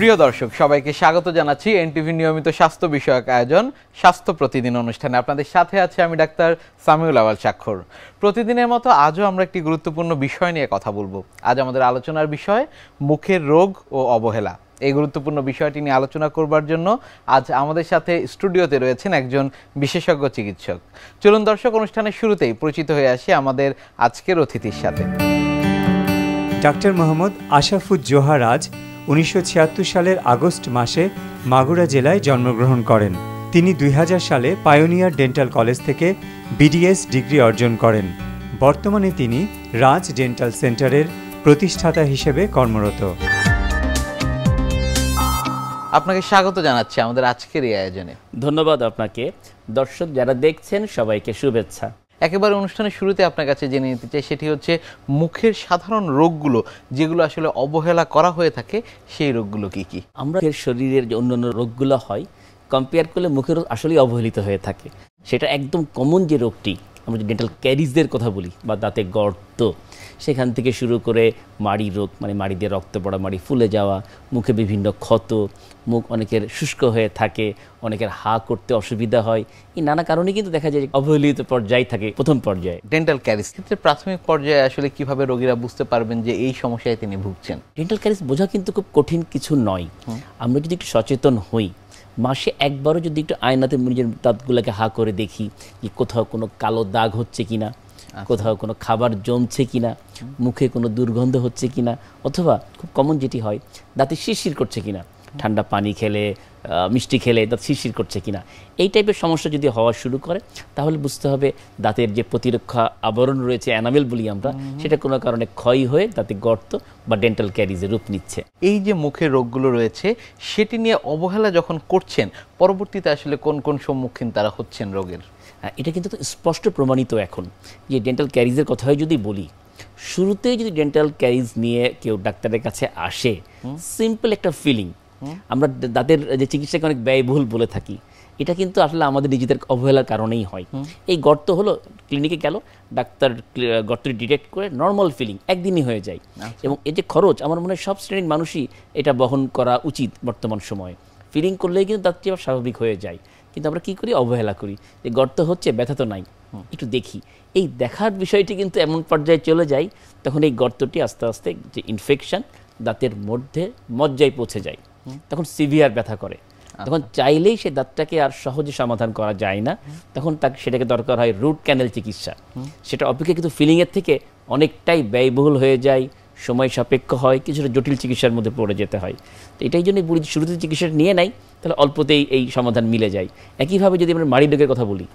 প্রিয় দর্শক সবাইকে স্বাগত জানাচ্ছি এনটিভি নিয়মিত স্বাস্থ্য বিষয়ক আয়োজন স্বাস্থ্য প্রতিদিন অনুষ্ঠানে। আপনাদের সাথে আছে আমি ডাক্তার সামিউল আওয়াল স্বাক্ষর। প্রতিদিনের মতো আজও আমরা একটি গুরুত্বপূর্ণ বিষয় নিয়ে কথা বলবো। আজ আমাদের আলোচনার বিষয় মুখের রোগ ও অবহেলা। এই গুরুত্বপূর্ণ বিষয়টি নিয়ে আলোচনা করবার জন্য আজ আমাদের সাথে স্টুডিওতে রয়েছেন একজন বিশেষজ্ঞ চিকিৎসক। চলুন দর্শক, অনুষ্ঠানের শুরুতেই পরিচিত হয়ে আসি আমাদের আজকের অতিথির সাথে। ডাক্তার মোহাম্মদ আশাফুজ্জোহা রাজ 1976 সালের আগস্ট মাসে মাগুরা জেলায় জন্মগ্রহণ করেন। তিনি 2000 সালে পায়োনিয়ার ডেন্টাল কলেজ থেকে বিডিএস ডিগ্রি অর্জন করেন। বর্তমানে তিনি রাজ ডেন্টাল সেন্টারের প্রতিষ্ঠাতা হিসেবে কর্মরত। আপনাকে স্বাগত জানাচ্ছি আমাদের আজকের এই আয়োজনে। ধন্যবাদ আপনাকে। দর্শক যারা দেখছেন সবাইকে শুভেচ্ছা। একেবারে অনুষ্ঠানের শুরুতে আপনার কাছে জেনে নিতে চাই, সেটি হচ্ছে মুখের সাধারণ রোগগুলো যেগুলো আসলে অবহেলা করা হয়ে থাকে, সেই রোগগুলো কি কি? আমরা শরীরের যে অন্যান্য রোগগুলো হয় কম্পেয়ার করলে মুখের রোগ আসলেই অবহেলিত হয়ে থাকে। সেটা একদম কমন যে রোগটি, আমরা যে ডেন্টাল ক্যারিজের কথা বলি বা দাঁতে গর্ত, সেখান থেকে শুরু করে মাড়ি রোগ, মানে মাড়ি দিয়ে রক্ত পড়া, মাড়ি ফুলে যাওয়া, মুখে বিভিন্ন ক্ষত, মুখ অনেকের শুষ্ক হয়ে থাকে, অনেকের হা করতে অসুবিধা হয়, এই নানা কারণে কিন্তু দেখা যায় যে অবহেলিত পর্যায়ে থাকে প্রথম পর্যায়ে। ডেন্টাল ক্যারিজ ক্ষেত্রে প্রাথমিক পর্যায়ে আসলে কিভাবে রোগীরা বুঝতে পারবেন যে এই সমস্যায় তিনি ভুগছেন? ডেন্টাল ক্যারিজ বোঝা কিন্তু খুব কঠিন কিছু নয়। আমরা যদি একটু সচেতন হই, মাসে একবারও যদি একটু আয়নাতে নিজের দাঁতগুলোকে হা করে দেখি যে কোথাও কোনো কালো দাগ হচ্ছে কিনা, কোথাও কোনো খাবার জমছে কিনা, মুখে কোনো দুর্গন্ধ হচ্ছে কিনা, অথবা খুব কমন যেটি হয় দাঁতে শিরশির করছে কিনা, ঠান্ডা পানি খেলে, মিষ্টি খেলে দাঁত শিরশির করছে কিনা, এই টাইপের সমস্যা যদি হওয়া শুরু করে তাহলে বুঝতে হবে দাঁতের যে প্রতিরক্ষা আবরণ রয়েছে, এনামেল বলি আমরা, সেটা কোনো কারণে ক্ষয় হয়ে দাঁতে গর্ত বা ডেন্টাল ক্যারিজে রূপ নিচ্ছে। এই যে মুখের রোগগুলো রয়েছে সেটি নিয়ে অবহেলা যখন করছেন, পরবর্তীতে আসলে কোন কোন সম্মুখীন তারা হচ্ছেন রোগের? এটা কিন্তু স্পষ্ট প্রমাণিত এখন যে ডেন্টাল ক্যারিজের কথাই যদি বলি, শুরুতেই যদি ডেন্টাল ক্যারিজ নিয়ে কেউ ডাক্তারের কাছে আসে, সিম্পল একটা ফিলিং, আমরা দাঁতের যে চিকিৎসাকে অনেক ব্যয়বহুল বলে থাকি, এটা কিন্তু আসলে আমাদের নিজেদের অবহেলার কারণেই হয়। এই গর্ত হলো, ক্লিনিকে গেল, ডাক্তার গর্তটি ডিটেক্ট করে নর্মাল ফিলিং একদিনই হয়ে যায়। এবং এই যে খরচ, আমার মনে হয় সব শ্রেণীর মানুষই এটা বহন করা উচিত বর্তমান সময়ে। ফিলিং করলেই কিন্তু দাঁতটি আবার স্বাভাবিক হয়ে যায়, কিন্তু আমরা কি করি, অবহেলা করি যে গর্ত হচ্ছে, ব্যথা তো নাই, একটু দেখি। এই দেখার বিষয়টি কিন্তু এমন পর্যায়ে চলে যায় তখন এই গর্তটি আস্তে আস্তে যে ইনফেকশন দাঁতের মধ্যে মজ্জায় পৌঁছে যায়, তখন সিভিয়ার ব্যথা করে। তখন চাইলেই সে দাঁতটাকে আর সহজে সমাধান করা যায় না, তখন তাকে সেটাকে দরকার হয় রুট ক্যানেল চিকিৎসা। সেটা অপেক্ষাকৃত ফিলিংয়ের থেকে অনেকটাই ব্যয়বহুল হয়ে যায়, সময় সাপেক্ষ হয়, কিছুটা জটিল চিকিৎসার মধ্যে পড়ে যেতে হয়। তো এটাই জন্যই বলি, শুরুতে চিকিৎসাটা নিয়ে নেয় তাহলে অল্পতেই এই সমাধান মিলে যায়। একইভাবে যদি আমরা মাড়ি রোগের কথা বলি,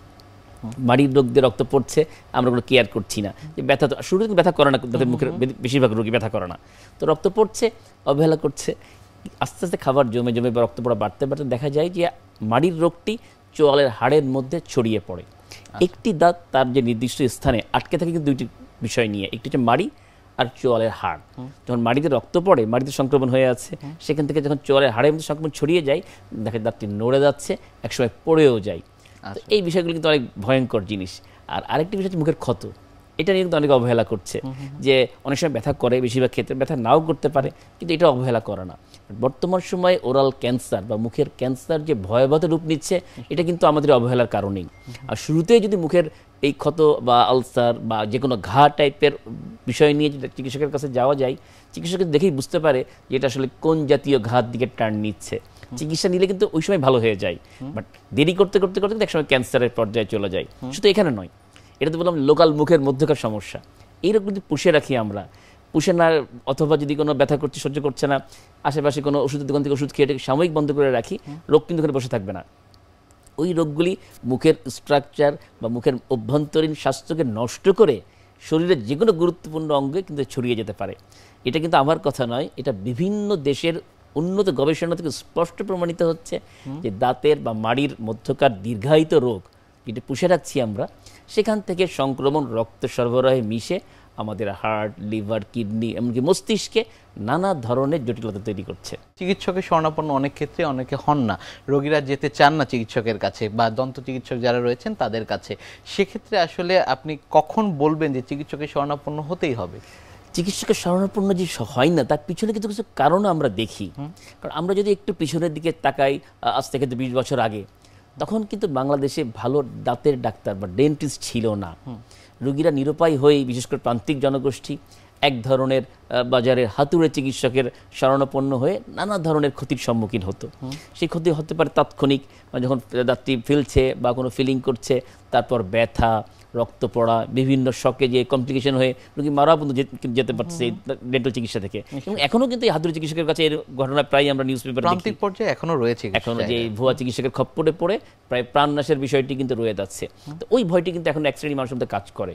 মাড়ির রোগ দিয়ে রক্ত পড়ছে, আমরা ওগুলো কেয়ার করছি না, যে ব্যথা তো শুরুতে ব্যথা করে না, তাদের মুখের বেশিরভাগ রোগী ব্যথা করে না, তো রক্ত পড়ছে, অবহেলা করছে, আস্তে আস্তে খাবার জমে জমে বা রক্ত পড়া বাড়তে বাড়তে দেখা যায় যে মাড়ির রোগটি চোয়ালের হাড়ের মধ্যে ছড়িয়ে পড়ে। একটি দাঁত তার যে নির্দিষ্ট স্থানে আটকে থাকে কিন্তু দুইটি বিষয় নিয়ে, একটি হচ্ছে মাড়ি আর চোয়ালের হাড়। যখন মাড়িতে রক্ত পড়ে, মাড়িতে সংক্রমণ হয়ে আছে, সেখান থেকে যখন চোয়ালের হাড়ের মধ্যে সংক্রমণ ছড়িয়ে যায়, দেখা দাঁতটি নড়ে যাচ্ছে, একসময় পড়েও যায়। এই বিষয়গুলো কিন্তু অনেক ভয়ঙ্কর জিনিস। আর আরেকটি বিষয় হচ্ছে মুখের ক্ষত, এটা নিয়ে কিন্তু অনেক অবহেলা করছে, যে অনেক সময় ব্যথা করে, বেশিরভাগ ক্ষেত্রে ব্যথা নাও করতে পারে, কিন্তু এটা অবহেলা করে না। বর্তমান সময়ে ওরাল ক্যান্সার বা মুখের ক্যান্সার যে ভয়াবহ রূপ নিচ্ছে, এটা কিন্তু আমাদের অবহেলার কারণেই। আর শুরুতেই যদি মুখের এই ক্ষত বা আলসার বা যে কোনো ঘা টাইপের বিষয় নিয়ে যদি চিকিৎসকের কাছে যাওয়া যায়, চিকিৎসকের দেখেই বুঝতে পারে যে এটা আসলে কোন জাতীয় ঘাত দিকে টার্ন নিচ্ছে। চিকিৎসা নিলে কিন্তু ওই সময় ভালো হয়ে যায়, বাট দেরি করতে করতে করতে কিন্তু একসময় ক্যান্সারের পর্যায়ে চলে যায়। শুধু এখানে নয়, এটা তো বললাম লোকাল মুখের মধ্যকার সমস্যা। এই রোগ যদি পুষে রাখি আমরা, পুষে না, অথবা যদি কোনো ব্যথা করছে, সহ্য করছে না, আশেপাশে কোনো ওষুধের দোকান থেকে ওষুধ খেয়ে সাময়িক বন্ধ করে রাখি, রোগ কিন্তু ওখানে বসে থাকবে না। ওই রোগগুলি মুখের স্ট্রাকচার বা মুখের অভ্যন্তরীণ স্বাস্থ্যকে নষ্ট করে শরীরের যে কোনো গুরুত্বপূর্ণ অঙ্গে কিন্তু ছড়িয়ে যেতে পারে। এটা কিন্তু আমার কথা নয়, এটা বিভিন্ন দেশের উন্নত গবেষণা থেকে স্পষ্ট প্রমাণিত হচ্ছে যে দাঁতের বা মাড়ির মধ্যকার দীর্ঘায়িত রোগ যেটা পুষে রাখছি আমরা, সেখান থেকে সংক্রমণ রক্ত সরবরাহে মিশে আমাদের হার্ট, লিভার, কিডনি, এমনকি মস্তিষ্কে নানা ধরনের জটিলতা তৈরি করছে। চিকিৎসকের শরণাপন্ন অনেক ক্ষেত্রে অনেকে হন না, রোগীরা যেতে চান না চিকিৎসকের কাছে বা দন্ত চিকিৎসক যারা রয়েছেন তাদের কাছে। সেক্ষেত্রে আসলে আপনি কখন বলবেন যে চিকিৎসকের শরণাপন্ন হতেই হবে? চিকিৎসকের শরণাপন্ন যে হয় না, তার পিছনে কিন্তু কিছু কারণ আমরা দেখি। কারণ আমরা যদি একটু পিছনের দিকে তাকাই, আজ থেকে 20 বছর আগে, তখন কিন্তু বাংলাদেশে ভালো দাঁতের ডাক্তার বা ডেন্টিস্ট ছিল না। রোগীরা নিরুপায় হয়ে, বিশেষ করে প্রান্তিক জনগোষ্ঠী, এক ধরনের বাজারের হাতুড়ে চিকিৎসকের শরণাপন্ন হয়ে নানা ধরনের ক্ষতির সম্মুখীন হতো। সেই ক্ষতি হতে পারে তাৎক্ষণিক, যখন দাঁতটি ফেলছে বা কোনো ফিলিং করছে, তারপর ব্যথা, রক্ত পড়া, বিভিন্ন শকে যে কমপ্লিকেশন হয়ে রোগী মারা পর্যন্ত যেতে পারছে এই ডেন্টাল চিকিৎসা থেকে। এবং এখনো কিন্তু এই হাতুড়ি চিকিৎসকের কাছে এর ঘটনা প্রায় আমরা নিউজ পেপারে প্রান্তিক পর্যায়ে এখনো রয়েছে, এখনো যে ভুয়া চিকিৎসকের খপ্পরে পড়ে প্রায় প্রাণনাশের বিষয়টি কিন্তু রয়ে যাচ্ছে। তো ওই ভয়টি কিন্তু এখন এক শ্রেণীর মানুষের মধ্যে কাজ করে।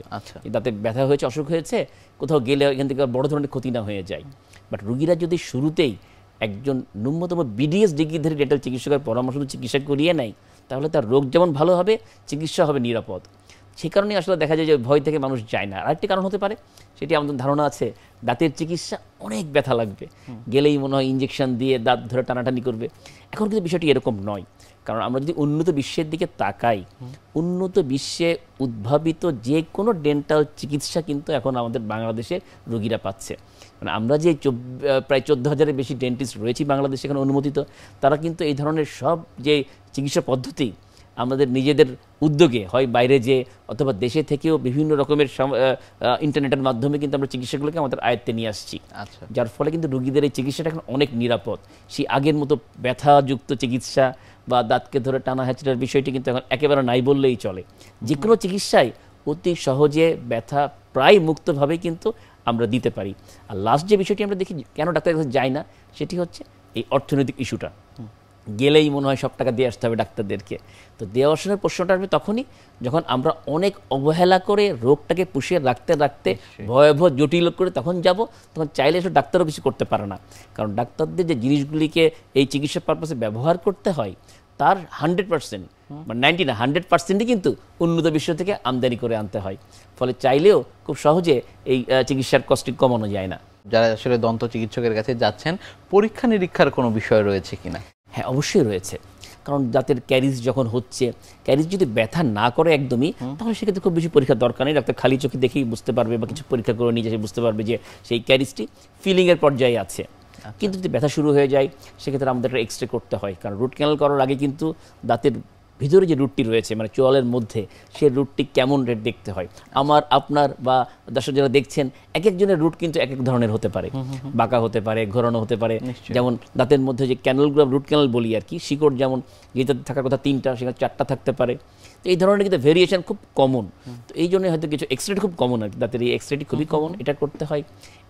দাঁতে ব্যথা হয়েছে, অসুখ হয়েছে, কোথাও গেলে এখান থেকে বড় ধরনের ক্ষতি না হয়ে যায়। বাট রোগীরা যদি শুরুতেই একজন ন্যূনতম বিডিএস ডিগ্রিধারী ডেন্টাল চিকিৎসকের পরামর্শ চিকিৎসা করিয়ে নেয়, তাহলে তার রোগ যেমন ভালো হবে, চিকিৎসা হবে নিরাপদ। সেই কারণে আসলে দেখা যায় যে ভয় থেকে মানুষ যায় না। আরেকটি কারণ হতে পারে, সেটি আমাদের ধারণা আছে, দাঁতের চিকিৎসা অনেক ব্যথা লাগবে, গেলেই মনে হয় ইঞ্জেকশন দিয়ে দাঁত ধরে টানাটানি করবে। এখন কিন্তু বিষয়টি এরকম নয়। কারণ আমরা যদি উন্নত বিশ্বের দিকে তাকাই, উন্নত বিশ্বে উদ্ভাবিত যে কোনো ডেন্টাল চিকিৎসা কিন্তু এখন আমাদের বাংলাদেশের রোগীরা পাচ্ছে। মানে আমরা যে প্রায় 14,000-এর বেশি ডেন্টিস্ট রয়েছি বাংলাদেশে এখন অনুমোদিত, তারা কিন্তু এই ধরনের সব যে চিকিৎসা পদ্ধতি আমাদের নিজেদের উদ্যোগে, হয় বাইরে যে অথবা দেশে থেকেও বিভিন্ন রকমের ইন্টারনেটের মাধ্যমে কিন্তু আমরা চিকিৎসাগুলোকে আমাদের আয়ত্তে নিয়ে আসছি। যার ফলে কিন্তু রোগীদের এই চিকিৎসাটা এখন অনেক নিরাপদ। সেই আগের মতো ব্যথাযুক্ত চিকিৎসা বা দাঁতকে ধরে টানা হ্যাচড়ার বিষয়টি কিন্তু এখন একেবারে নাই বললেই চলে। যে কোনো চিকিৎসায় অতি সহজে ব্যথা প্রায় মুক্তভাবে কিন্তু আমরা দিতে পারি। আর লাস্ট যে বিষয়টি আমরা দেখি কেন ডাক্তারের কাছে যায় না, সেটি হচ্ছে এই অর্থনৈতিক ইস্যুটা। গেলেই মনে হয় সব টাকা দিয়ে আসতে হবে ডাক্তারদেরকে। তো দেওয়া আসানোর প্রশ্নটা আসবে তখনই যখন আমরা অনেক অবহেলা করে রোগটাকে পুষিয়ে রাখতে রাখতে ভয়াবহ জটিল করে তখন যাব, তখন চাইলে এসব ডাক্তারও কিছু করতে পারে না। কারণ ডাক্তারদের যে জিনিসগুলিকে এই চিকিৎসা পারপাসে ব্যবহার করতে হয়, তার 100% বা 90 না 100%ই কিন্তু উন্নত বিশ্ব থেকে আমদানি করে আনতে হয়। ফলে চাইলেও খুব সহজে এই চিকিৎসার কস্টিং কমানো যায় না। যারা আসলে দন্ত চিকিৎসকের কাছে যাচ্ছেন, পরীক্ষা নিরীক্ষার কোনো বিষয় রয়েছে কিনা? হ্যাঁ, অবশ্যই রয়েছে। কারণ দাঁতের ক্যারিজ যখন হচ্ছে, ক্যারিজ যদি ব্যথা না করে একদমই, তাহলে সেক্ষেত্রে খুব বেশি পরীক্ষার দরকার নেই। ডাক্তার খালি চোখে দেখেই বুঝতে পারবে বা কিছু পরীক্ষা করে নিয়ে সে বুঝতে পারবে যে সেই ক্যারিজটি ফিলিংয়ের পর্যায়ে আছে। কিন্তু যদি ব্যথা শুরু হয়ে যায়, সেক্ষেত্রে আমাদের একটা এক্সরে করতে হয়। কারণ রুট ক্যানাল করার আগে কিন্তু দাঁতের ভিতরে যে রুটটি রয়েছে, মানে চোয়ালের মধ্যে, সেই রুটটি কেমন রেট দেখতে হয়। আমার, আপনার বা দর্শক যারা দেখছেন, এক একজনের রুট কিন্তু এক এক ধরনের হতে পারে, বাঁকা হতে পারে, ঘোরানো হতে পারে। যেমন দাঁতের মধ্যে যে ক্যানেলগুলো, রুট ক্যানেল বলি আর কি, শিকড় যেমন যেটাতে থাকার কথা 3টা, সেখানে 4টা থাকতে পারে। তো এই ধরনের কিন্তু ভেরিয়েশন খুব কমন। তো এই জন্য হয়তো কিছু এক্সরে খুব কমন আর কি, দাঁতের এই এক্সরেটি খুবই কমন, এটা করতে হয়।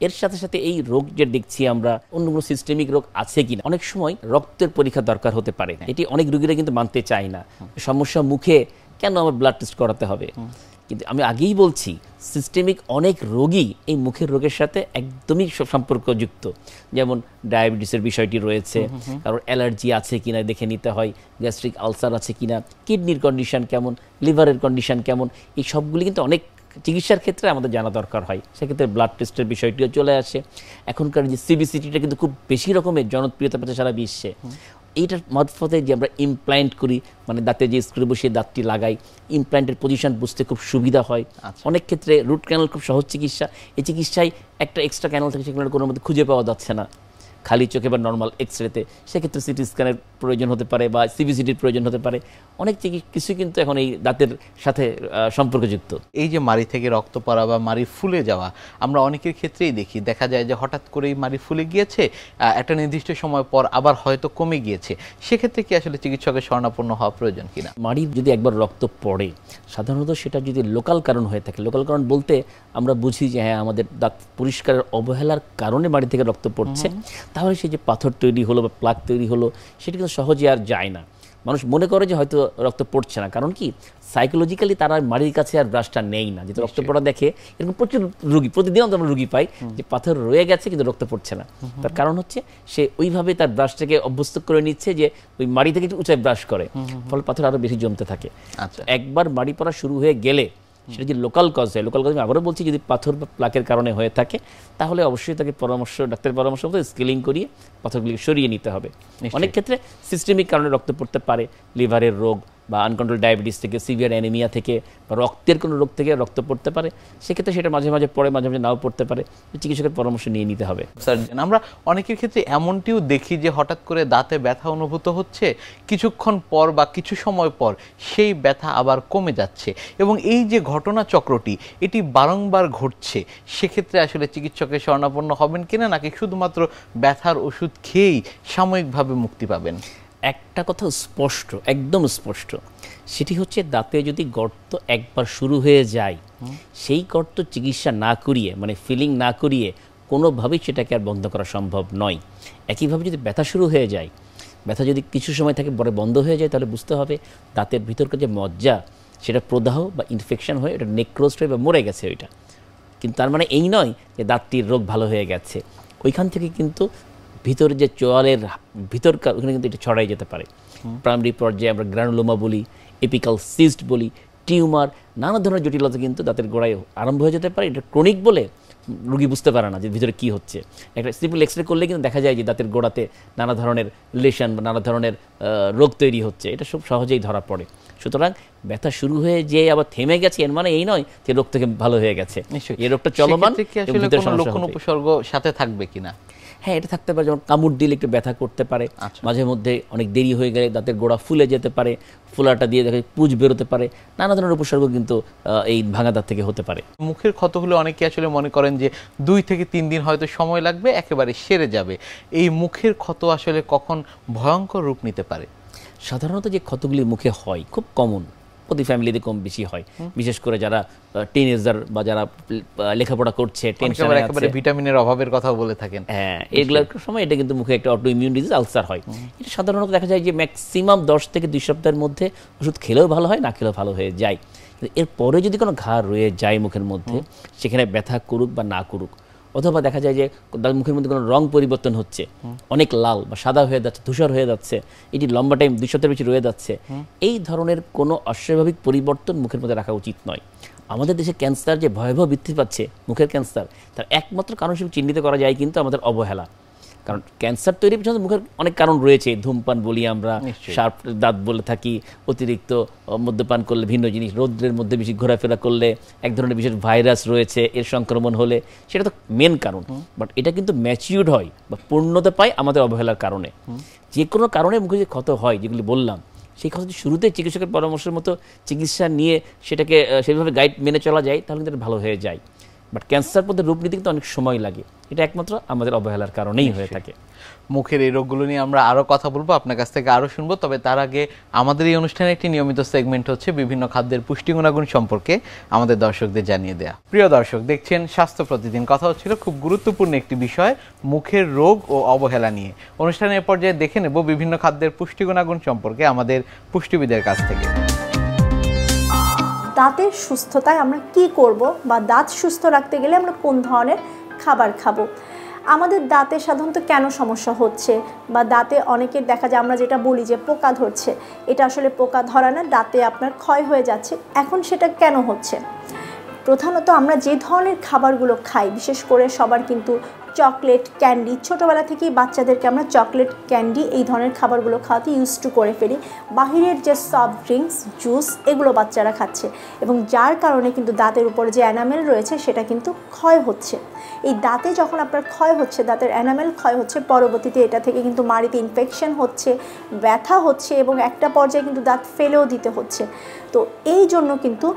এর সাথে সাথে এই রোগ যে দেখছি আমরা, অন্য কোনো সিস্টেমিক রোগ আছে কিনা, অনেক সময় রক্তের পরীক্ষা দরকার হতে পারে। এটি অনেক রোগীরা কিন্তু মানতে চায় না। সমস্যা মুখে, কেন আমার ব্লাড টেস্ট করাতে হবে? কিন্তু আমি আগেই বলছি, সিস্টেমিক অনেক রোগী এই মুখের রোগের সাথে একদমই সম্পর্কযুক্ত। যেমন ডায়াবেটিসের বিষয়টি রয়েছে, কারণ অ্যালার্জি আছে কিনা দেখে নিতে হয়, গ্যাস্ট্রিক আলসার আছে কিনা, কিডনির কন্ডিশন কেমন, লিভারের কন্ডিশন কেমন, এই সবগুলি কিন্তু অনেক চিকিৎসার ক্ষেত্রে আমাদের জানা দরকার হয়। সেক্ষেত্রে ব্লাড টেস্টের বিষয়টিও চলে আসে। এখনকার যে সিবিসিটিটা কিন্তু খুব বেশি রকমের জনপ্রিয়তা পেয়েছে সারা বিশ্বে। এইটার মারফতে যে আমরা ইমপ্ল্যান্ট করি, মানে দাঁতে যে স্ক্রু বসিয়ে দাঁতটি লাগাই, ইমপ্ল্যান্টের পজিশন বুঝতে খুব সুবিধা হয়। অনেক ক্ষেত্রে রুট ক্যানাল খুব সহজ চিকিৎসা। এই চিকিৎসায় একটা এক্সট্রা ক্যানাল থাকে, সেখানে কোনো মধ্যে খুঁজে পাওয়া যাচ্ছে না খালি চোখে বা নর্মাল এক্সরেতে। সেক্ষেত্রে সিটি স্ক্যানের প্রয়োজন হতে পারে বা সিবিসিটির প্রয়োজন হতে পারে। অনেক কিছু কিন্তু এখন এই দাঁতের সাথে সম্পর্কযুক্ত। এই যে মাড়ি থেকে রক্ত পড়া বা মাড়ি ফুলে যাওয়া, আমরা অনেকের ক্ষেত্রেই দেখি, দেখা যায় যে হঠাৎ করেই মাড়ি ফুলে গিয়েছে, একটা নির্দিষ্ট সময় পর আবার হয়তো কমে গিয়েছে। সেক্ষেত্রে কি আসলে চিকিৎসকের শরণাপন্ন হওয়া প্রয়োজন কিনা? মাড়ির যদি একবার রক্ত পড়ে, সাধারণত সেটা যদি লোকাল কারণ হয়ে থাকে, লোকাল কারণ বলতে আমরা বুঝি যে হ্যাঁ, আমাদের দাঁত পরিষ্কারের অবহেলার কারণে মাড়ি থেকে রক্ত পড়ছে, তাহলে সেই যে পাথর তৈরি হলো বা প্লাক তৈরি হলো, সেটা কিন্তু সহজে আর যায় না। মানুষ মনে করে যে হয়তো রক্ত পড়ছে না, কারণ কি সাইকোলজিক্যালি তারা মাড়ির কাছে আর ব্রাশটা নেই না। যেহেতু রক্ত পড়া দেখে, এরকম প্রচুর রোগী প্রতিদিন আমরা রোগী পাই যে পাথর রয়ে গেছে কিন্তু রক্ত পড়ছে না। তার কারণ হচ্ছে সে ওইভাবে তার ব্রাশটাকে অভ্যস্ত করে নিচ্ছে যে ওই মাড়ি থেকে একটু উঁচায় ব্রাশ করে, ফলে পাথর আরো বেশি জমতে থাকে। একবার মাড়ি পড়া শুরু হয়ে গেলে সেটা যদি লোকাল কজ হয়, লোকাল কজ আমি আবারও বলছি, যদি পাথর বা প্লাকের কারণে হয়ে থাকে, তাহলে অবশ্যই তাকে ডাক্তারের পরামর্শ মতো স্কেলিং করিয়ে পাথরগুলিকে সরিয়ে নিতে হবে। অনেক ক্ষেত্রে সিস্টেমিক কারণে রক্ত পড়তে পারে, লিভারের রোগ বা আনকন্ট্রোল ডায়াবেটিস থেকে, সিভিয়ার অ্যানিমিয়া থেকে, বা রক্তের কোনো রোগ থেকে রক্ত পড়তে পারে, সেক্ষেত্রে সেটা মাঝে মাঝে পড়ে, মাঝে মাঝে নাও পড়তে পারে, চিকিৎসকের পরামর্শ নিয়ে নিতে হবে। স্যার, আমরা অনেকের ক্ষেত্রে এমনটিও দেখি যে হঠাৎ করে দাঁতে ব্যথা অনুভূত হচ্ছে, কিছুক্ষণ পর বা কিছু সময় পর সেই ব্যথা আবার কমে যাচ্ছে, এবং এই যে ঘটনা চক্রটি এটি বারংবার ঘটছে, সেক্ষেত্রে আসলে চিকিৎসকের শরণাপন্ন হবেন কিনা, নাকি শুধুমাত্র ব্যথার ওষুধ খেয়েই সাময়িকভাবে মুক্তি পাবেন? একটা কথা স্পষ্ট, একদম স্পষ্ট, সেটি হচ্ছে দাঁতে যদি গর্ত একবার শুরু হয়ে যায়, সেই গর্ত চিকিৎসা না করিয়ে, মানে ফিলিং না করিয়ে কোনোভাবেই সেটাকে আর বন্ধ করা সম্ভব নয়। একইভাবে যদি ব্যথা শুরু হয়ে যায়, ব্যথা যদি কিছু সময় থাকে পরে বন্ধ হয়ে যায়, তাহলে বুঝতে হবে দাঁতের ভিতরকার যে মজ্জা, সেটা প্রদাহ বা ইনফেকশন হয়ে এটা নেক্রোজড হয়ে বা মরে গেছে ওইটা। কিন্তু তার মানে এই নয় যে দাঁতটির রোগ ভালো হয়ে গেছে। ওইখান থেকে কিন্তু ভিতরে যে চোয়ালের ভিতরকার, ওখানে কিন্তু এটা ছড়াই যেতে পারে। প্রাইমারি পর্যায়ে আমরা গ্রানুলোমা বলি, এপিক্যাল সিস্ট বলি, টিউমার, নানা ধরনের জটিলতা কিন্তু দাঁতের গোড়ায় আরম্ভ হয়ে যেতে পারে। এটা ক্রনিক বলে রোগী বুঝতে পারে না যে ভিতরে কী হচ্ছে। একটা সিম্পল এক্সরে করলে কিন্তু দেখা যায় যে দাঁতের গোড়াতে নানা ধরনের লেশন বা নানা ধরনের রোগ তৈরি হচ্ছে, এটা খুব সহজেই ধরা পড়ে। সুতরাং ব্যথা শুরু হয়ে যে আবার থেমে গেছে এর মানে এই নয় যে রোগ থেকে ভালো হয়ে গেছে, এই রোগটা চলমান। লক্ষণ উপসর্গ সাথে থাকবে কিনা? হ্যাঁ, এটা থাকতে পারে, যেমন কামড় দিলে একটু ব্যথা করতে পারে, মাঝে মধ্যে অনেক দেরি হয়ে গেলে দাঁতের গোড়া ফুলে যেতে পারে, ফুলাটা দিয়ে দেখে পুঁজ বেরোতে পারে, নানা ধরনের উপসর্গ কিন্তু এই ভাঙা দাঁত থেকে হতে পারে। মুখের ক্ষত হলে অনেকে আসলে মনে করেন যে 2 থেকে 3 দিন হয়তো সময় লাগবে, একেবারে সেরে যাবে। এই মুখের ক্ষত আসলে কখন ভয়ঙ্কর রূপ নিতে পারে? সাধারণত যে ক্ষতগুলি মুখে হয় খুব কমন, প্রতি ফ্যামিলিতে কম বেশি হয়, বিশেষ করে যারা টিনেজার বা যারা লেখাপড়া করছে, টেনশনে আছে, একেবারে ভিটামিনের অভাবের কথা বলে থাকেন। হ্যাঁ, এগুলোর সময় এটা কিন্তু মুখে একটা অটো ইমিউন ডিজিজ, আলসার হয়। এটা সাধারণত দেখা যায় যে ম্যাক্সিমাম 10 থেকে 2 সপ্তাহের মধ্যে ওষুধ খেলেও ভালো হয়, না খেলেও ভালো হয়ে যায়। এরপরে যদি কোনো ঘা রয়ে যায় মুখের মধ্যে, সেখানে ব্যথা করুক বা না করুক, অথবা দেখা যায় যে মুখের মধ্যে কোনো রং পরিবর্তন হচ্ছে, অনেক লাল বা সাদা হয়ে যাচ্ছে, ধূসর হয়ে যাচ্ছে, এটি লম্বা টাইম 2 সপ্তাহের বেশি রয়ে যাচ্ছে, এই ধরনের কোনো অস্বাভাবিক পরিবর্তন মুখের মধ্যে রাখা উচিত নয়। আমাদের দেশে ক্যান্সার যে ভয়াবহ বৃদ্ধি পাচ্ছে, মুখের ক্যান্সার, তার একমাত্র কারণ হিসেবে চিহ্নিত করা যায় কিন্তু আমাদের অবহেলা। কারণ ক্যান্সার তৈরির পিছনে মুখের অনেক কারণ রয়েছে, ধূমপান বলি আমরা, শার্প দাঁত বলে থাকি, অতিরিক্ত মদ্যপান করলে, ভিন্ন জিনিস, রৌদ্রের মধ্যে বেশি ঘোরাফেরা করলে, এক ধরনের বিশেষ ভাইরাস রয়েছে, এর সংক্রমণ হলে, সেটা তো মেন কারণ। বাট এটা কিন্তু ম্যাচিউরড হয় বা পূর্ণতা পায় আমাদের অবহেলার কারণে। যে কোনো কারণে মুখে যে ক্ষত হয়, যেগুলি বললাম, সেই ক্ষতটি শুরুতে চিকিৎসকের পরামর্শের মতো চিকিৎসা নিয়ে সেটাকে সেইভাবে গাইড মেনে চলা যায়, তাহলে কিন্তু ভালো হয়ে যায়। বাট ক্যান্সার পথে রূপ নিতে কিন্তু অনেক সময় লাগে, এটা একমাত্র আমাদের অবহেলার কারণেই হয়ে থাকে। মুখের এই রোগগুলো নিয়ে আমরা আরও কথা বলবো, আপনার কাছ থেকে আরও শুনবো। তবে তার আগে আমাদের এই অনুষ্ঠানে একটি নিয়মিত সেগমেন্ট হচ্ছে বিভিন্ন খাদ্যের পুষ্টি গুণাগুণ সম্পর্কে আমাদের দর্শকদের জানিয়ে দেয়া। প্রিয় দর্শক, দেখছেন স্বাস্থ্য প্রতিদিন। কথা হচ্ছিল খুব গুরুত্বপূর্ণ একটি বিষয়, মুখের রোগ ও অবহেলা নিয়ে। অনুষ্ঠানের পর্যায়ে দেখে নেব বিভিন্ন খাদ্যের পুষ্টি গুণাগুণ সম্পর্কে আমাদের পুষ্টিবিদের কাছ থেকে। দাঁতের সুস্থতায় আমরা কি করব, বা দাঁত সুস্থ রাখতে গেলে আমরা কোন ধরনের খাবার খাবো, আমাদের দাঁতে সাধারণত কেন সমস্যা হচ্ছে, বা দাঁতে অনেকের দেখা যায় আমরা যেটা বলি যে পোকা ধরছে, এটা আসলে পোকা ধরা না, দাঁতে আপনার ক্ষয় হয়ে যাচ্ছে। এখন সেটা কেন হচ্ছে? প্রধানত আমরা যে ধরনের খাবারগুলো খাই, বিশেষ করে সবার কিন্তু চকলেট, ক্যান্ডি, ছোটোবেলা থেকেই বাচ্চাদেরকে আমরা চকলেট, ক্যান্ডি এই ধরনের খাবারগুলো খাওয়াতে ইউজ টু করে ফেলি। বাহিরের যে সফট ড্রিঙ্কস, জুস, এগুলো বাচ্চারা খাচ্ছে, এবং যার কারণে কিন্তু দাঁতের উপরে যে এনামেল রয়েছে সেটা কিন্তু ক্ষয় হচ্ছে। এই দাঁতে যখন আপনার ক্ষয় হচ্ছে, দাঁতের এনামেল ক্ষয় হচ্ছে, পরবর্তীতে এটা থেকে কিন্তু মাড়িতে ইনফেকশন হচ্ছে, ব্যথা হচ্ছে, এবং একটা পর্যায়ে কিন্তু দাঁত ফেলেও দিতে হচ্ছে। তো এই জন্য কিন্তু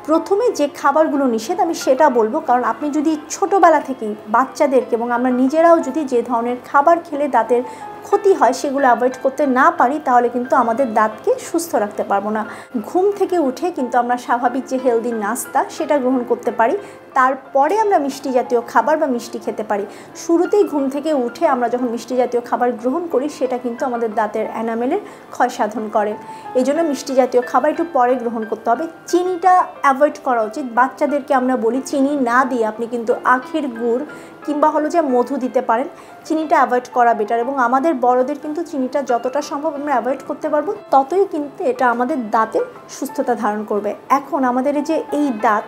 প্রথমে যে খাবারগুলো নিষেধ আমি সেটা বলবো, কারণ আপনি যদি ছোটোবেলা থেকেই বাচ্চাদেরকে এবং আমরা নিজেরাও যদি যে ধরনের খাবার খেলে দাঁতের ক্ষতি হয় সেগুলো অ্যাভয়েড করতে না পারি, তাহলে কিন্তু আমাদের দাঁতকে সুস্থ রাখতে পারবো না। ঘুম থেকে উঠে কিন্তু আমরা স্বাভাবিক যে হেলদি নাস্তা সেটা গ্রহণ করতে পারি, তারপরে আমরা মিষ্টি জাতীয় খাবার বা মিষ্টি খেতে পারি। শুরুতেই ঘুম থেকে উঠে আমরা যখন মিষ্টি জাতীয় খাবার গ্রহণ করি, সেটা কিন্তু আমাদের দাঁতের এনামেলের ক্ষয় সাধন করে। এই জন্য মিষ্টি জাতীয় খাবার একটু পরে গ্রহণ করতে হবে। চিনিটা অ্যাভয়েড করা উচিত। বাচ্চাদেরকে আমরা বলি চিনি না দিয়ে আপনি কিন্তু আখের গুড় কিংবা হলো যে মধু দিতে পারেন, চিনিটা অ্যাভয়েড করা বেটার। এবং আমাদের বড়দের কিন্তু চিনিটা যতটা সম্ভব আমরা অ্যাভয়েড করতে পারবো, ততই কিন্তু এটা আমাদের দাঁতের সুস্থতা ধারণ করবে। এখন আমাদের যে এই দাঁত,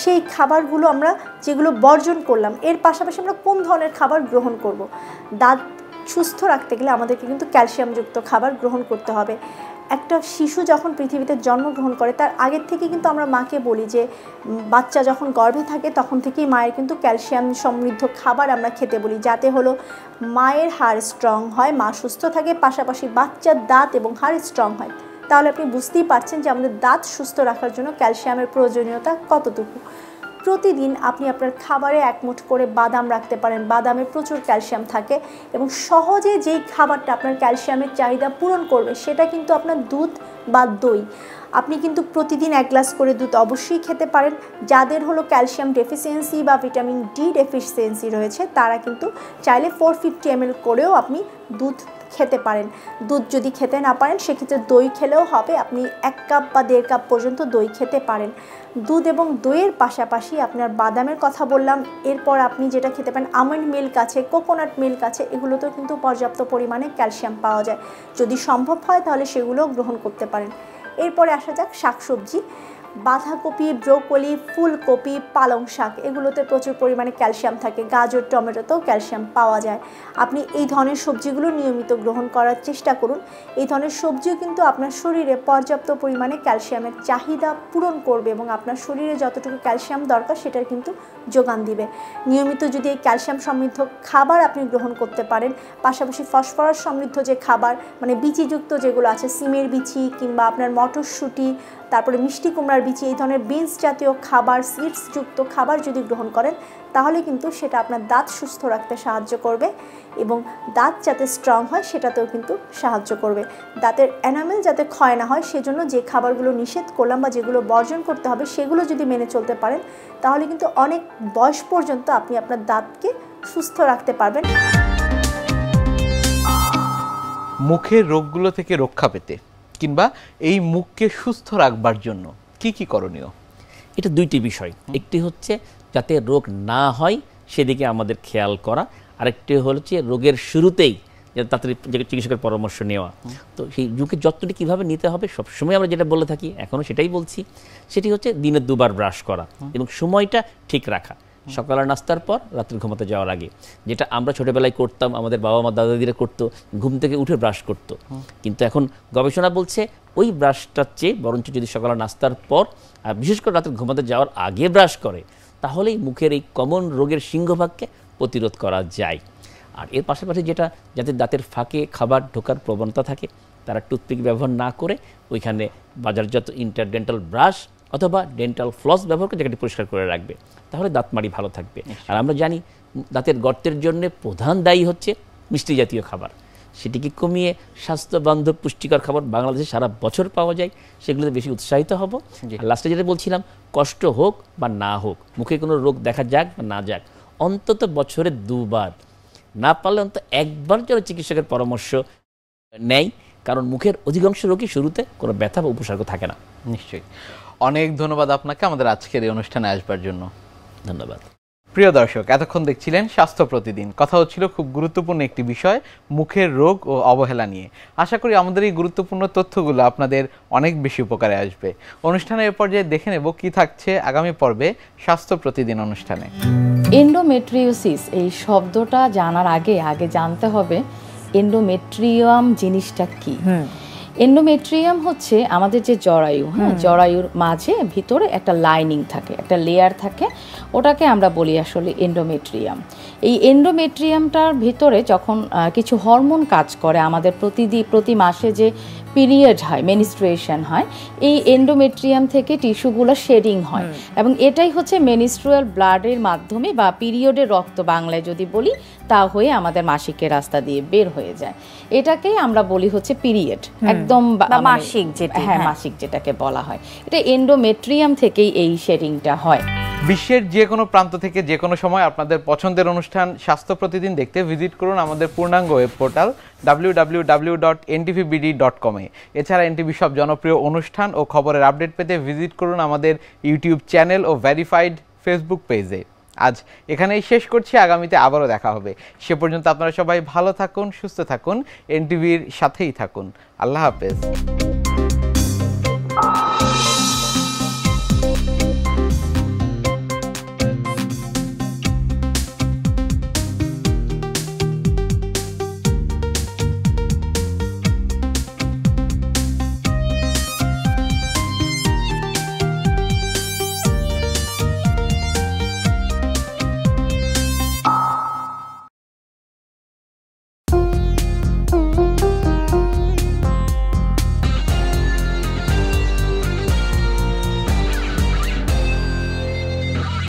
সেই খাবারগুলো আমরা যেগুলো বর্জন করলাম, এর পাশাপাশি আমরা কোন ধরনের খাবার গ্রহণ করব। দাঁত সুস্থ রাখতে গেলে আমাদেরকে কিন্তু ক্যালসিয়ামযুক্ত খাবার গ্রহণ করতে হবে। একটা শিশু যখন পৃথিবীতে জন্মগ্রহণ করে তার আগের থেকে কিন্তু আমরা মাকে বলি যে বাচ্চা যখন গর্ভে থাকে তখন থেকেই মায়ের কিন্তু ক্যালসিয়াম সমৃদ্ধ খাবার আমরা খেতে বলি, যাতে হলো মায়ের হাড় স্ট্রং হয়, মা সুস্থ থাকে, পাশাপাশি বাচ্চার দাঁত এবং হাড় স্ট্রং হয়। তাহলে আপনি বুঝতেই পারছেন যে আমাদের দাঁত সুস্থ রাখার জন্য ক্যালসিয়ামের প্রয়োজনীয়তা কতটুকু। প্রতিদিন আপনি আপনার খাবারে 1 মুঠ করে বাদাম রাখতে পারেন, বাদামে প্রচুর ক্যালসিয়াম থাকে এবং সহজে যেই খাবারটা আপনার ক্যালসিয়ামের চাহিদা পূরণ করবে সেটা কিন্তু আপনার দুধ বা দই। আপনি কিন্তু প্রতিদিন 1 গ্লাস করে দুধ অবশ্যই খেতে পারেন। যাদের হলো ক্যালসিয়াম ডেফিসিয়েন্সি বা ভিটামিন ডি ডেফিসিয়েন্সি রয়েছে তারা কিন্তু চাইলে 450 ml করেও আপনি দুধ খেতে পারেন। দুধ যদি খেতে না পারেন সেক্ষেত্রে দই খেলেও হবে, আপনি 1 কাপ বা 1.5 কাপ পর্যন্ত দই খেতে পারেন। দুধ এবং দইয়ের পাশাপাশি আপনার বাদামের কথা বললাম, এরপর আপনি যেটা খেতে পারেন আমন্ড মিল্ক আছে, কোকোনাট মিল্ক আছে, এগুলোতেও কিন্তু পর্যাপ্ত পরিমাণে ক্যালসিয়াম পাওয়া যায়। যদি সম্ভব হয় তাহলে সেগুলোও গ্রহণ করতে পারেন। এরপরে আসা যাক শাকসবজি। বাঁধাকপি, ব্রোকলি, ফুলকপি, পালং শাক এগুলোতে প্রচুর পরিমাণে ক্যালসিয়াম থাকে। গাজর, টমেটোতেও ক্যালসিয়াম পাওয়া যায়। আপনি এই ধরনের সবজিগুলো নিয়মিত গ্রহণ করার চেষ্টা করুন। এই ধরনের সবজিও কিন্তু আপনার শরীরে পর্যাপ্ত পরিমাণে ক্যালসিয়ামের চাহিদা পূরণ করবে এবং আপনার শরীরে যতটুকু ক্যালসিয়াম দরকার সেটার কিন্তু যোগান দিবে। নিয়মিত যদি এই ক্যালসিয়াম সমৃদ্ধ খাবার আপনি গ্রহণ করতে পারেন, পাশাপাশি ফসফরাস সমৃদ্ধ যে খাবার মানে বিচিযুক্ত যেগুলো আছে, সিমের বিচি কিংবা আপনার মটরশুঁটি, তারপরে মিষ্টি কুমড়ার বিচি, এই ধরনের বিনস জাতীয় খাবার, সিডসযুক্ত খাবার যদি গ্রহণ করেন তাহলে কিন্তু সেটা আপনার দাঁত সুস্থ রাখতে সাহায্য করবে এবং দাঁত যাতে স্ট্রং হয় সেটাতেও কিন্তু সাহায্য করবে। দাঁতের এনামেল যাতে ক্ষয় না হয় সেজন্য যে খাবারগুলো নিষেধ করলাম বা যেগুলো বর্জন করতে হবে সেগুলো যদি মেনে চলতে পারেন তাহলে কিন্তু অনেক বয়স পর্যন্ত আপনি আপনার দাঁতকে সুস্থ রাখতে পারবেন। মুখের রোগগুলো থেকে রক্ষা পেতে কিংবা এই মুখকে সুস্থ রাখবার জন্য কি কি করণীয়? এটা দুইটি বিষয়। একটি হচ্ছে যাতে রোগ না হয় সেদিকে আমাদের খেয়াল করা, আরেকটি হচ্ছে রোগের শুরুতেই তাড়াতাড়ি চিকিৎসকের পরামর্শ নেওয়া। তো সেই মুখের যত্নটি কীভাবে নিতে হবে সবসময় আমরা যেটা বলে থাকি, এখনও সেটাই বলছি, সেটি হচ্ছে দিনে 2 বার ব্রাশ করা এবং সময়টা ঠিক রাখা। সকালের নাস্তার পর রাত্রে ঘুমাতে যাওয়ার আগে, যেটা আমরা ছোটোবেলায় করতাম, আমাদের বাবা মা দাদা দিদিরা করতো, ঘুম থেকে উঠে ব্রাশ করতো। কিন্তু এখন গবেষণা বলছে ওই ব্রাশটার চেয়ে বরঞ্চ যদি সকালের নাস্তার পর আর বিশেষ করে রাত্রে ঘুমাতে যাওয়ার আগে ব্রাশ করে তাহলেই মুখের এই কমন রোগের সিংহভাগকে প্রতিরোধ করা যায়। আর এর পাশাপাশি যেটা যাতে দাঁতের ফাঁকে খাবার ঢোকার প্রবণতা থাকে তারা টুথপিক ব্যবহার না করে ওইখানে বাজারজাত ইন্টারডেন্টাল ব্রাশ অথবা ডেন্টাল ফ্লস ব্যবহার করে জায়গাটি পরিষ্কার করে রাখবে, তাহলে দাঁতমাড়ি ভালো থাকবে। আর আমরা জানি দাঁতের গর্তের জন্য প্রধান দায়ী হচ্ছে মিষ্টি জাতীয় খাবার, সেটিকে কমিয়ে স্বাস্থ্যবান্ধব পুষ্টিকর খাবার বাংলাদেশে সারা বছর পাওয়া যায়, সেগুলোতে বেশি উৎসাহিত হব। লাস্টে যেটা বলছিলাম, কষ্ট হোক বা না হোক, মুখে কোনো রোগ দেখা যাক বা না যাক, অন্তত বছরে 2 বার, না পারলে অন্তত 1 বার যেন চিকিৎসকের পরামর্শ নেয়, কারণ মুখের অধিকাংশ রোগী শুরুতে কোনো ব্যথা বা উপসর্গ থাকে না। নিশ্চয়ই। অনেক ধন্যবাদ আপনাকে আমাদের আজকের এই অনুষ্ঠানে আসবার জন্য। ধন্যবাদ। প্রিয় দর্শক, এতক্ষণ দেখছিলেন স্বাস্থ্য প্রতিদিন। কথা হচ্ছিল খুব গুরুত্বপূর্ণ একটি বিষয়, মুখের রোগ ও অবহেলা নিয়ে। আশা করি আমাদের এই গুরুত্বপূর্ণ তথ্যগুলো আপনাদের অনেক বেশি উপকারে আসবে। অনুষ্ঠানের এ পর্যায়ে দেখে নেব কি থাকছে আগামী পর্বে স্বাস্থ্য প্রতিদিন অনুষ্ঠানে। এন্ডোমেট্রিওসিস এই শব্দটা জানার আগে জানতে হবে এন্ডোমেট্রিয়াম জিনিসটা কি। এন্ডোমেট্রিয়াম হচ্ছে আমাদের যে জরায়ু, জরায়ুর মাঝে ভিতরে একটা লাইনিং থাকে, একটা লেয়ার থাকে, ওটাকে আমরা বলি আসলে এন্ডোমেট্রিয়াম। এই এন্ডোমেট্রিয়ামটার ভিতরে যখন কিছু হরমোন কাজ করে, আমাদের প্রতি মাসে যে পিরিয়ড হয়, মেনিস্ট্রুয়েশন হয়, এই এন্ডোমেট্রিয়াম থেকে টিস্যুগুলো শেডিং হয় এবং এটাই হচ্ছে মেনিস্ট্রুয়াল ব্লাডের মাধ্যমে বা পিরিয়ডের রক্ত বাংলায় যদি বলি তা হয়ে আমাদের মাসিকের রাস্তা দিয়ে বের হয়ে যায়। এটাকেই আমরা বলি হচ্ছে পিরিয়ড, একদম মাসিক যেটা, মাসিক যেটাকে বলা হয়, এটা এন্ডোমেট্রিয়াম থেকেই এই শেডিংটা হয়। বিশ্বের যে কোনো প্রান্ত থেকে যে কোনো সময় আপনাদের পছন্দের অনুষ্ঠান স্বাস্থ্য প্রতিদিন দেখতে ভিজিট করুন আমাদের পূর্ণাঙ্গ ওয়েব পোর্টাল www.ntvbd.com এ। এছাড়া এনটিভি সব জনপ্রিয় অনুষ্ঠান ও খবরের আপডেট পেতে ভিজিট করুন আমাদের ইউটিউব চ্যানেল ও ভেরিফাইড ফেসবুক পেজে। আজ এখানেই শেষ করছি, আগামীতে আবারও দেখা হবে। সে পর্যন্ত আপনারা সবাই ভালো থাকুন, সুস্থ থাকুন, এনটিভির সাথেই থাকুন। আল্লাহ হাফেজ।